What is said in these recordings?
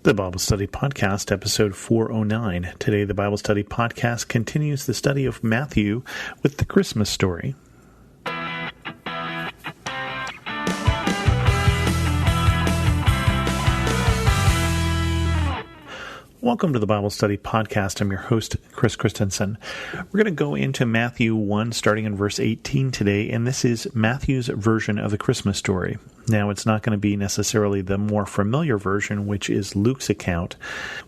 The Bible Study Podcast, episode 409. Today, the Bible Study Podcast continues the study of Matthew with the Christmas story. Welcome to the Bible Study Podcast. I'm your host, Chris Christensen. We're going to go into Matthew 1, starting in verse 18 today, and this is Matthew's version of the Christmas story. Now, it's not going to be necessarily the more familiar version, which is Luke's account,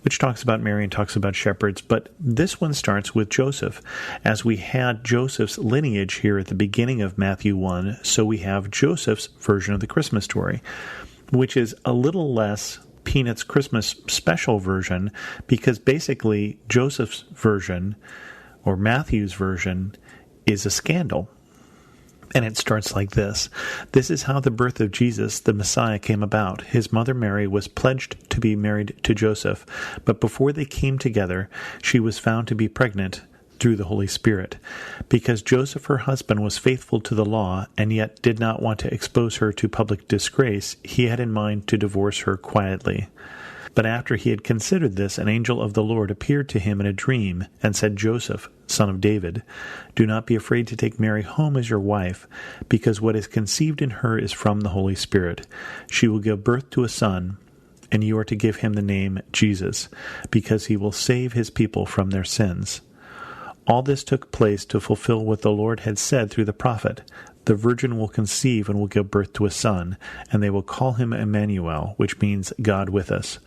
which talks about Mary and talks about shepherds, but this one starts with Joseph. As we had Joseph's lineage here at the beginning of Matthew 1, so we have Joseph's version of the Christmas story, which is a little less Peanuts Christmas special version, because basically Joseph's version, or Matthew's version, is a scandal. And it starts like this. This is how the birth of Jesus, the Messiah, came about. His mother Mary was pledged to be married to Joseph, but before they came together, she was found to be pregnant through the Holy Spirit. Because Joseph, her husband, was faithful to the law and yet did not want to expose her to public disgrace, he had in mind to divorce her quietly. But after he had considered this, an angel of the Lord appeared to him in a dream and said, "Joseph, son of David, do not be afraid to take Mary home as your wife, because what is conceived in her is from the Holy Spirit. She will give birth to a son, and you are to give him the name Jesus, because he will save his people from their sins." All this took place to fulfill what the Lord had said through the prophet. The virgin will conceive and will give birth to a son, and they will call him Emmanuel, which means God with us.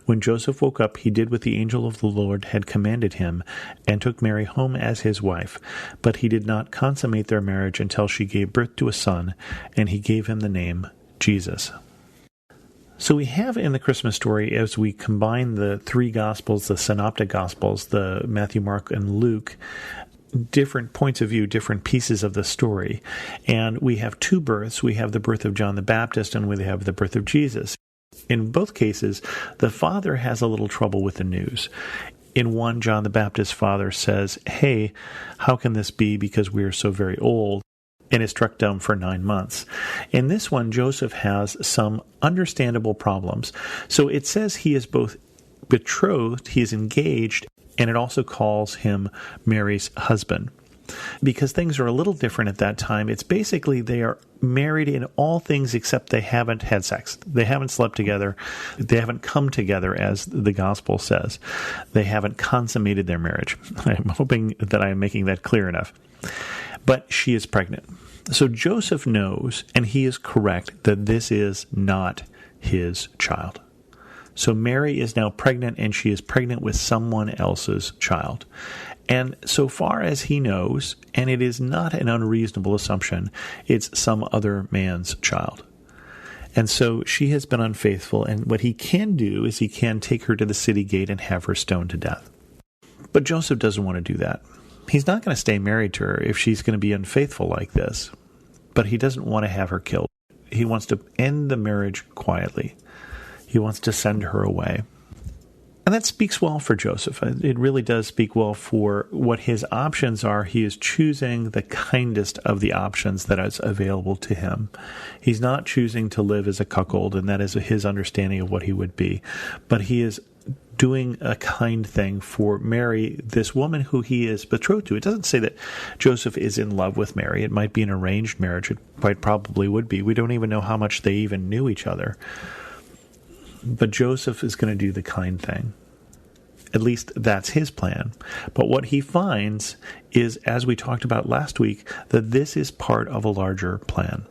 When Joseph woke up, he did what the angel of the Lord had commanded him, and took Mary home as his wife. But he did not consummate their marriage until she gave birth to a son, and he gave him the name Jesus. So we have in the Christmas story, as we combine the three Gospels, the Synoptic Gospels, the Matthew, Mark, and Luke, different points of view, different pieces of the story. And we have two births. We have the birth of John the Baptist, and we have the birth of Jesus. In both cases, the father has a little trouble with the news. In one, John the Baptist's father says, "Hey, how can this be because we are so very old?" and is struck dumb for 9 months. In this one, Joseph has some understandable problems. So it says he is both betrothed, he is engaged, and it also calls him Mary's husband. Because things are a little different at that time, it's basically they are married in all things except they haven't had sex. They haven't slept together. They haven't come together, as the gospel says. They haven't consummated their marriage. I'm hoping that I am making that clear enough. But she is pregnant. So Joseph knows, and he is correct, that this is not his child. So Mary is now pregnant, and she is pregnant with someone else's child. And so far as he knows, and it is not an unreasonable assumption, it's some other man's child. And so she has been unfaithful, and what he can do is he can take her to the city gate and have her stoned to death. But Joseph doesn't want to do that. He's not going to stay married to her if she's going to be unfaithful like this. But he doesn't want to have her killed. He wants to end the marriage quietly. He wants to send her away. And that speaks well for Joseph. It really does speak well for what his options are. He is choosing the kindest of the options that is available to him. He's not choosing to live as a cuckold, and that is his understanding of what he would be. But he is doing a kind thing for Mary, this woman who he is betrothed to. It doesn't say that Joseph is in love with Mary. It might be an arranged marriage. It quite probably would be. We don't even know how much they even knew each other. But Joseph is going to do the kind thing. At least that's his plan. But what he finds is, as we talked about last week, that this is part of a larger plan.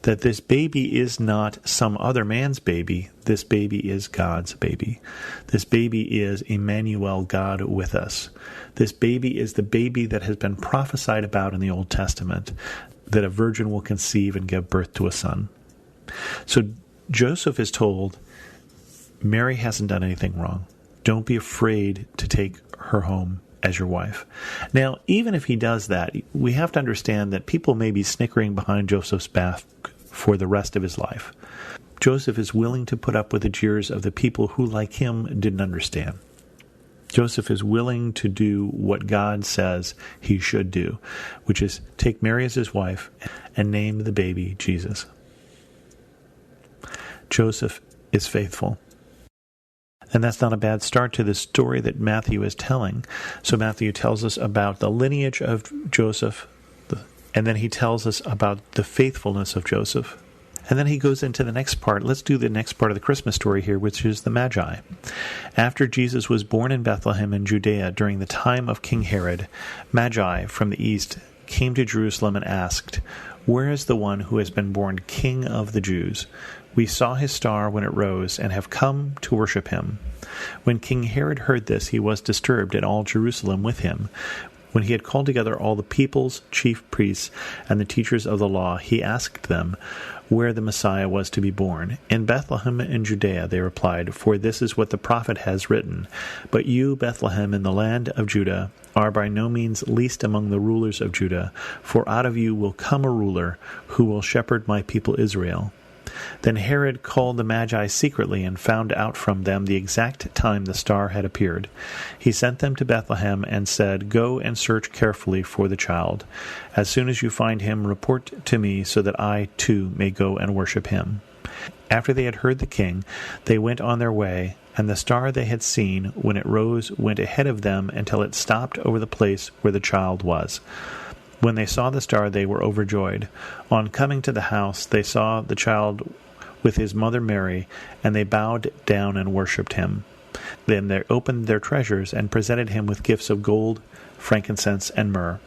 That this baby is not some other man's baby. This baby is God's baby. This baby is Emmanuel, God with us. This baby is the baby that has been prophesied about in the Old Testament, that a virgin will conceive and give birth to a son. So Joseph is told, Mary hasn't done anything wrong. Don't be afraid to take her home as your wife. Now, even if he does that, we have to understand that people may be snickering behind Joseph's back for the rest of his life. Joseph is willing to put up with the jeers of the people who, like him, didn't understand. Joseph is willing to do what God says he should do, which is take Mary as his wife and name the baby Jesus. Joseph is faithful. And that's not a bad start to the story that Matthew is telling. So Matthew tells us about the lineage of Joseph, and then he tells us about the faithfulness of Joseph. And then he goes into the next part. Let's do the next part of the Christmas story here, which is the Magi. After Jesus was born in Bethlehem in Judea during the time of King Herod, Magi from the east came to Jerusalem and asked, "Where is the one who has been born King of the Jews? We saw his star when it rose and have come to worship him." When King Herod heard this, he was disturbed, and all Jerusalem with him. When he had called together all the people's chief priests and the teachers of the law, he asked them where the Messiah was to be born. "In Bethlehem in Judea," they replied, "for this is what the prophet has written. But you, Bethlehem, in the land of Judah, are by no means least among the rulers of Judah, for out of you will come a ruler who will shepherd my people Israel." Then Herod called the Magi secretly and found out from them the exact time the star had appeared. He sent them to Bethlehem and said, "Go and search carefully for the child. As soon as you find him, report to me so that I, too, may go and worship him." After they had heard the king, they went on their way, and the star they had seen when it rose went ahead of them until it stopped over the place where the child was. When they saw the star, they were overjoyed. On coming to the house, they saw the child with his mother Mary, and they bowed down and worshipped him. Then they opened their treasures and presented him with gifts of gold, frankincense, and myrrh.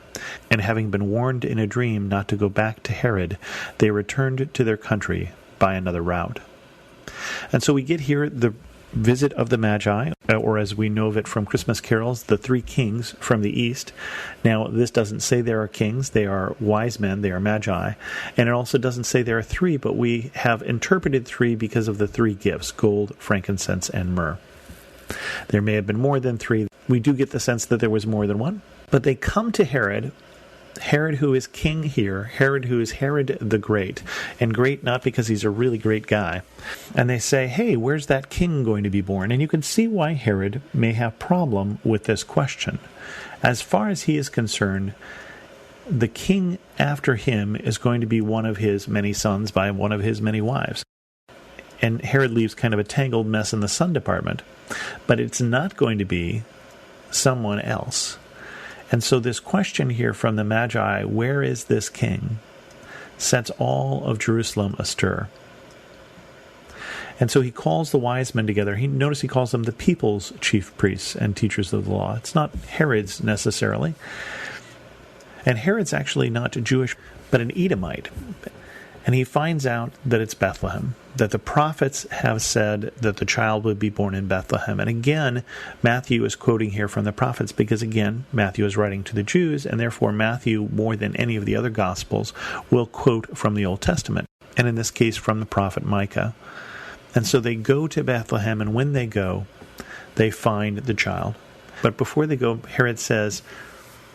And having been warned in a dream not to go back to Herod, they returned to their country by another route. And so we get here the visit of the Magi, or as we know of it from Christmas carols, the three kings from the east. Now, this doesn't say there are kings, they are wise men, they are Magi. And it also doesn't say there are three, but we have interpreted three because of the three gifts, gold, frankincense, and myrrh. There may have been more than three. We do get the sense that there was more than one. But they come to Herod who is king here, Herod who is Herod the Great, and great not because he's a really great guy. And they say, "Hey, where's that king going to be born?" And you can see why Herod may have problem with this question. As far as he is concerned, the king after him is going to be one of his many sons by one of his many wives. And Herod leaves kind of a tangled mess in the son department. But it's not going to be someone else. And so this question here from the Magi, where is this king, sets all of Jerusalem astir. And so he calls the wise men together. Notice he calls them the people's chief priests and teachers of the law. It's not Herod's necessarily. And Herod's actually not Jewish, but an Edomite. And he finds out that it's Bethlehem, that the prophets have said that the child would be born in Bethlehem. And again, Matthew is quoting here from the prophets because, again, Matthew is writing to the Jews, and therefore Matthew, more than any of the other Gospels, will quote from the Old Testament, and in this case from the prophet Micah. And so they go to Bethlehem, and when they go, they find the child. But before they go, Herod says,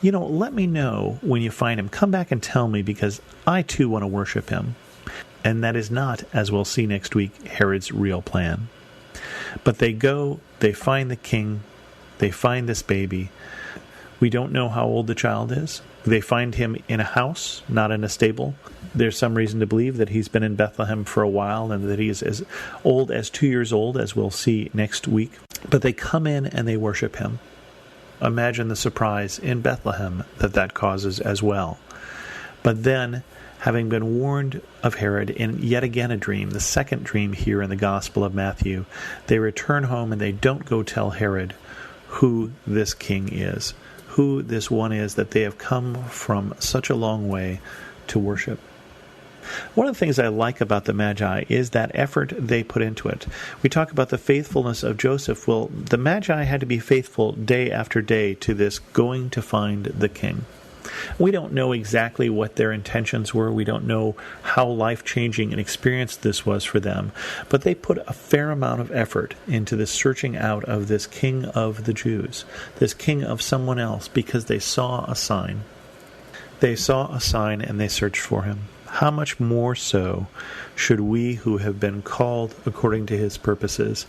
let me know when you find him. Come back and tell me, because I too want to worship him. And that is not, as we'll see next week, Herod's real plan. But they go, they find the king, they find this baby. We don't know how old the child is. They find him in a house, not in a stable. There's some reason to believe that he's been in Bethlehem for a while and that he is as old as 2 years old, as we'll see next week. But they come in and they worship him. Imagine the surprise in Bethlehem that causes as well. But then, having been warned of Herod in yet again a dream, the second dream here in the Gospel of Matthew, they return home and they don't go tell Herod who this king is, who this one is that they have come from such a long way to worship. One of the things I like about the Magi is that effort they put into it. We talk about the faithfulness of Joseph. Well, the Magi had to be faithful day after day to this going to find the king. We don't know exactly what their intentions were. We don't know how life-changing an experience this was for them. But they put a fair amount of effort into the searching out of this king of the Jews, this king of someone else, because they saw a sign. They saw a sign and they searched for him. How much more so should we who have been called according to his purposes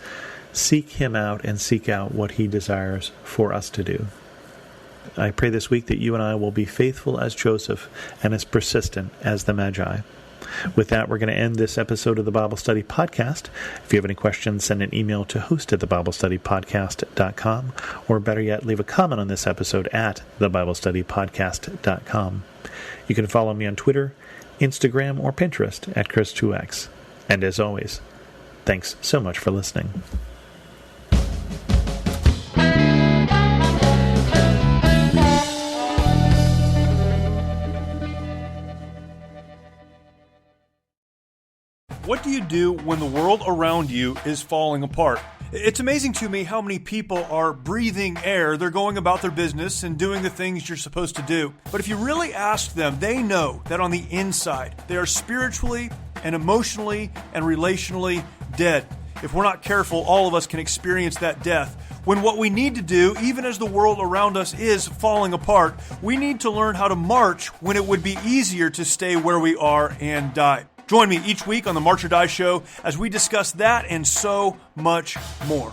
seek him out and seek out what he desires for us to do? I pray this week that you and I will be faithful as Joseph and as persistent as the Magi. With that, we're going to end this episode of the Bible Study Podcast. If you have any questions, send an email to host@thebiblestudypodcast.com, or better yet, leave a comment on this episode at thebiblestudypodcast.com. You can follow me on Twitter, Instagram, or Pinterest at Chris2X. And as always, thanks so much for listening. What do you do when the world around you is falling apart? It's amazing to me how many people are breathing air. They're going about their business and doing the things you're supposed to do. But if you really ask them, they know that on the inside, they are spiritually and emotionally and relationally dead. If we're not careful, all of us can experience that death. When what we need to do, even as the world around us is falling apart, we need to learn how to march when it would be easier to stay where we are and die. Join me each week on the March or Die Show as we discuss that and so much more.